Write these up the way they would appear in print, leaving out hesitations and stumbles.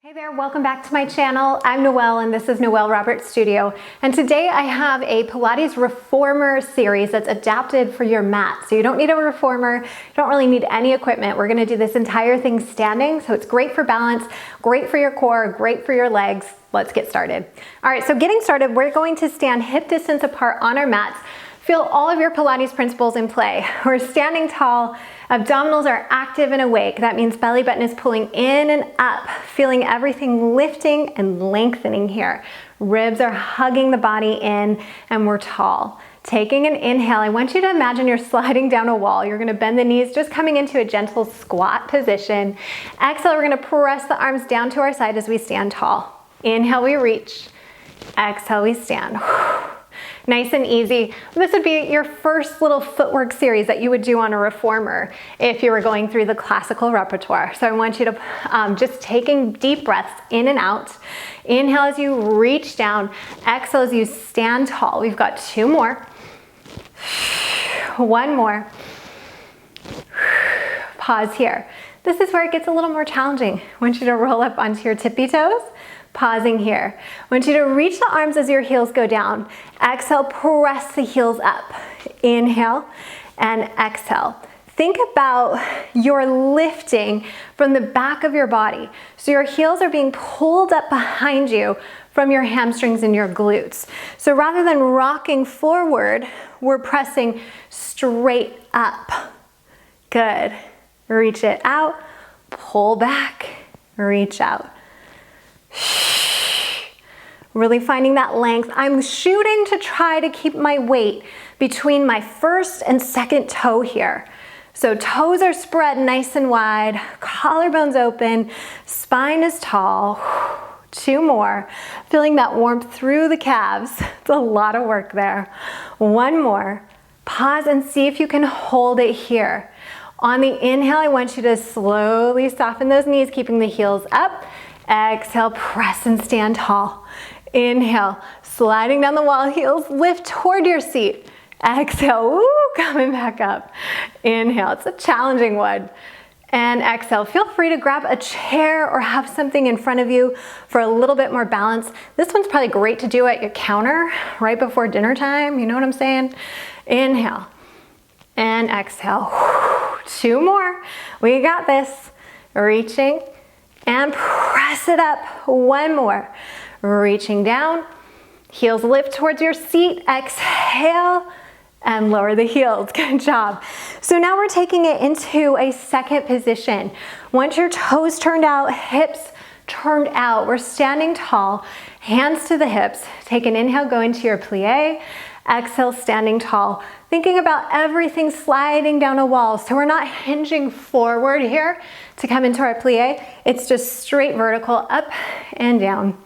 Hey there, welcome back to my channel. I'm Noelle and this is Noelle Roberts Studio. And today I have a Pilates reformer series that's adapted for your mat. So you don't need a reformer, you don't really need any equipment. We're gonna do this entire thing standing. So it's great for balance, great for your core, great for your legs. Let's get started. All right, so getting started, we're going to stand hip distance apart on our mats. Feel all of your Pilates principles in play. We're standing tall, abdominals are active and awake. That means belly button is pulling in and up, feeling everything lifting and lengthening here. Ribs are hugging the body in and we're tall. Taking an inhale, I want you to imagine you're sliding down a wall. You're gonna bend the knees, just coming into a gentle squat position. Exhale, we're gonna press the arms down to our side as we stand tall. Inhale, we reach. Exhale, we stand. Nice and easy. This would be your first little footwork series that you would do on a reformer if you were going through the classical repertoire. So I want you to just taking deep breaths in and out. Inhale as you reach down. Exhale as you stand tall. We've got two more. One more. Pause here. This is where it gets a little more challenging. I want you to roll up onto your tippy toes. Pausing here. I want you to reach the arms as your heels go down. Exhale, press the heels up. Inhale and exhale. Think about your lifting from the back of your body. So your heels are being pulled up behind you from your hamstrings and your glutes. So rather than rocking forward, we're pressing straight up. Good. Reach it out, pull back, reach out. Really finding that length. I'm shooting to try to keep my weight between my first and second toe here. So toes are spread nice and wide, collarbones open, spine is tall. Two more. Feeling that warmth through the calves. It's a lot of work there. One more. Pause and see if you can hold it here. On the inhale, I want you to slowly soften those knees, keeping the heels up. Exhale, press and stand tall. Inhale, sliding down the wall, heels lift toward your seat. Exhale, woo, coming back up. Inhale, it's a challenging one. And exhale, feel free to grab a chair or have something in front of you for a little bit more balance. This one's probably great to do at your counter right before dinner time, you know what I'm saying? Inhale and exhale. Two more, we got this. Reaching and press it up. One more. Reaching down, heels lift towards your seat, exhale, and lower the heels. Good job. So now we're taking it into a second position. Once your toes turned out, hips turned out, we're standing tall, hands to the hips. Take an inhale, go into your plie. Exhale, standing tall. Thinking about everything sliding down a wall. So we're not hinging forward here to come into our plie. It's just straight vertical, up and down.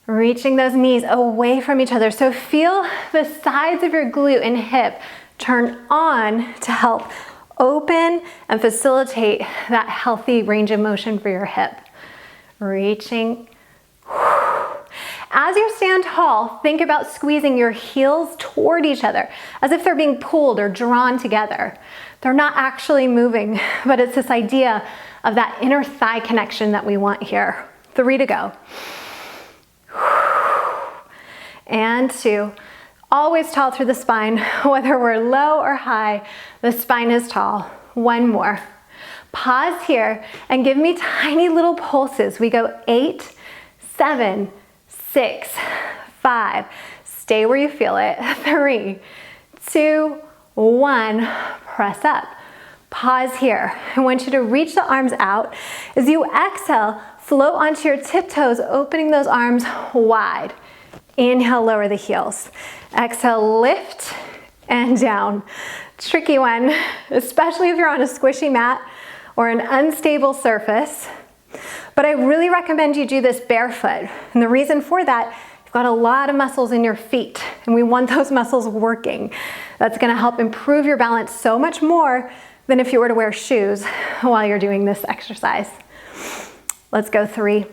Reaching those knees away from each other. So feel the sides of your glute and hip turn on to help open and facilitate that healthy range of motion for your hip. Reaching. As you stand tall, think about squeezing your heels toward each other as if they're being pulled or drawn together. They're not actually moving, but it's this idea of that inner thigh connection that we want here. 3 to go. And 2. Always tall through the spine, whether we're low or high, the spine is tall. 1 more. Pause here and give me tiny little pulses. We go 8, 7, 6, 5. Stay where you feel it. 3, 2, 1. Press up. Pause here. I want you to reach the arms out. As you exhale, float onto your tiptoes, opening those arms wide. Inhale, lower the heels. Exhale, lift and down. Tricky one, especially if you're on a squishy mat or an unstable surface. But I really recommend you do this barefoot. And the reason for that, you've got a lot of muscles in your feet and we want those muscles working. That's gonna help improve your balance so much more than if you were to wear shoes while you're doing this exercise. Let's go 3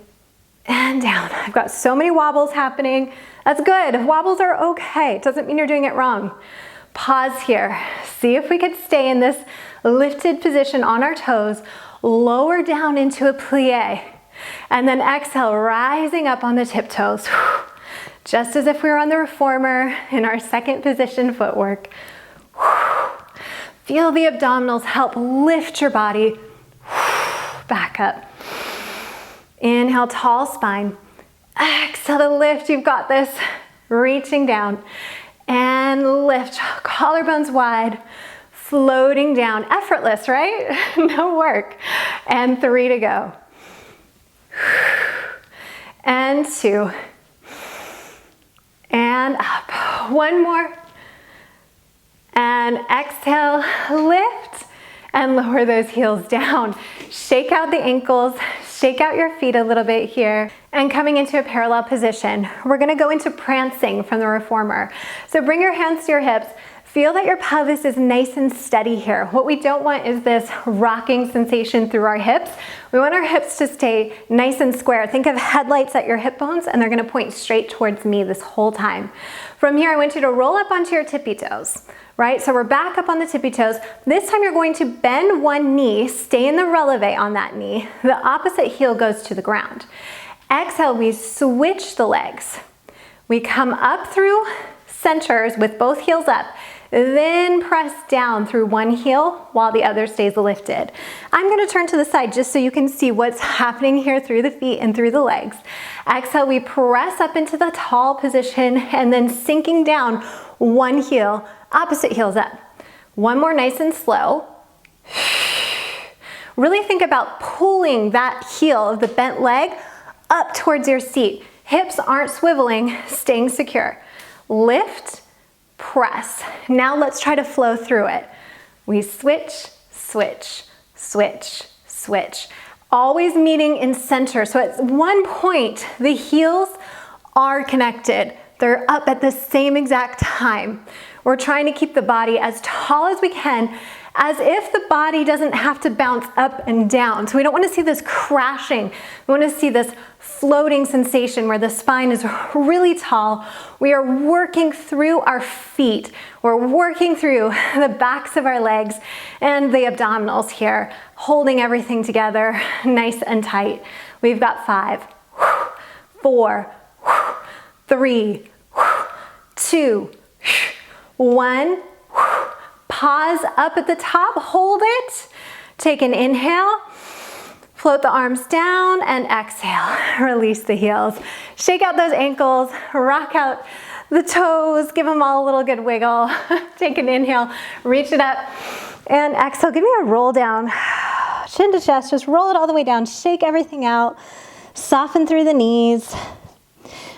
and down. I've got so many wobbles happening. That's good. Wobbles are okay. It doesn't mean you're doing it wrong. Pause here. See if we could stay in this lifted position on our toes, lower down into a plie. And then exhale, rising up on the tiptoes. Just as if we were on the reformer in our second position footwork. Feel the abdominals help lift your body back up. Inhale, tall spine. Exhale to lift, you've got this. Reaching down and lift, collarbones wide, floating down. Effortless, right? No work. And 3 to go. And 2. And up. 1 more. And exhale, lift and lower those heels down. Shake out the ankles, shake out your feet a little bit here. And coming into a parallel position, we're gonna go into prancing from the reformer. So bring your hands to your hips. Feel that your pelvis is nice and steady here. What we don't want is this rocking sensation through our hips. We want our hips to stay nice and square. Think of headlights at your hip bones, and they're gonna point straight towards me this whole time. From here, I want you to roll up onto your tippy toes, right? So we're back up on the tippy toes. This time you're going to bend one knee, stay in the releve on that knee. The opposite heel goes to the ground. Exhale, we switch the legs. We come up through centers with both heels up, then press down through one heel while the other stays lifted. I'm gonna turn to the side just so you can see what's happening here through the feet and through the legs. Exhale, we press up into the tall position and then sinking down one heel, opposite heels up. One more nice and slow. Really think about pulling that heel of the bent leg up towards your seat. Hips aren't swiveling, staying secure. Lift, press. Now let's try to flow through it. We switch, switch, switch, switch. Always meeting in center. So at one point, the heels are connected. They're up at the same exact time. We're trying to keep the body as tall as we can, as if the body doesn't have to bounce up and down. So we don't want to see this crashing. We want to see this floating sensation where the spine is really tall. We are working through our feet. We're working through the backs of our legs and the abdominals here, holding everything together nice and tight. We've got 5, 4, 3, 2, 1. Pause up at the top, hold it. Take an inhale, float the arms down and exhale. Release the heels. Shake out those ankles, rock out the toes, give them all a little good wiggle. Take an inhale, reach it up and exhale. Give me a roll down, chin to chest, just roll it all the way down. Shake everything out, soften through the knees.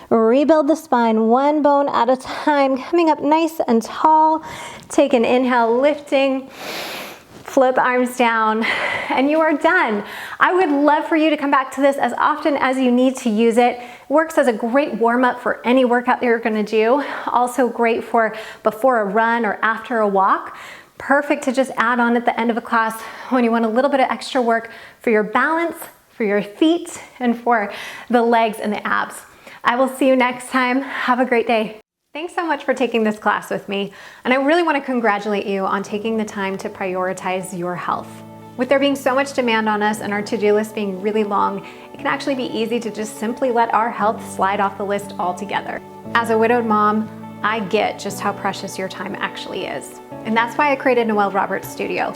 Rebuild the spine one bone at a time, coming up nice and tall. Take an inhale, lifting, float the arms down, and you are done. I would love for you to come back to this as often as you need to use it. It works as a great warm-up for any workout that you're gonna do. Also great for before a run or after a walk. Perfect to just add on at the end of a class when you want a little bit of extra work for your balance, for your feet, and for the legs and the abs. I will see you next time. Have a great day. Thanks so much for taking this class with me. And I really want to congratulate you on taking the time to prioritize your health. With there being so much demand on us and our to-do list being really long, it can actually be easy to just simply let our health slide off the list altogether. As a widowed mom, I get just how precious your time actually is. And that's why I created Noelle Roberts Studio,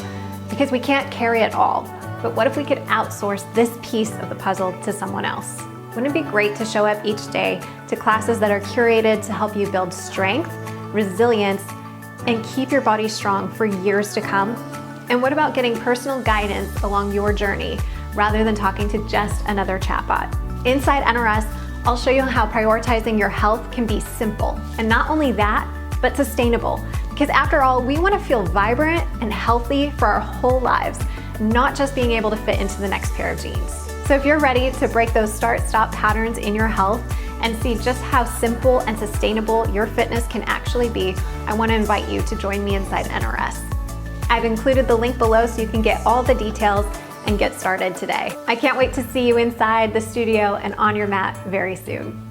because we can't carry it all. But what if we could outsource this piece of the puzzle to someone else? Wouldn't it be great to show up each day to classes that are curated to help you build strength, resilience, and keep your body strong for years to come? And what about getting personal guidance along your journey rather than talking to just another chatbot? Inside NRS, I'll show you how prioritizing your health can be simple. And not only that, but sustainable. Because after all, we want to feel vibrant and healthy for our whole lives, not just being able to fit into the next pair of jeans. So if you're ready to break those start-stop patterns in your health and see just how simple and sustainable your fitness can actually be, I want to invite you to join me inside NRS. I've included the link below so you can get all the details and get started today. I can't wait to see you inside the studio and on your mat very soon.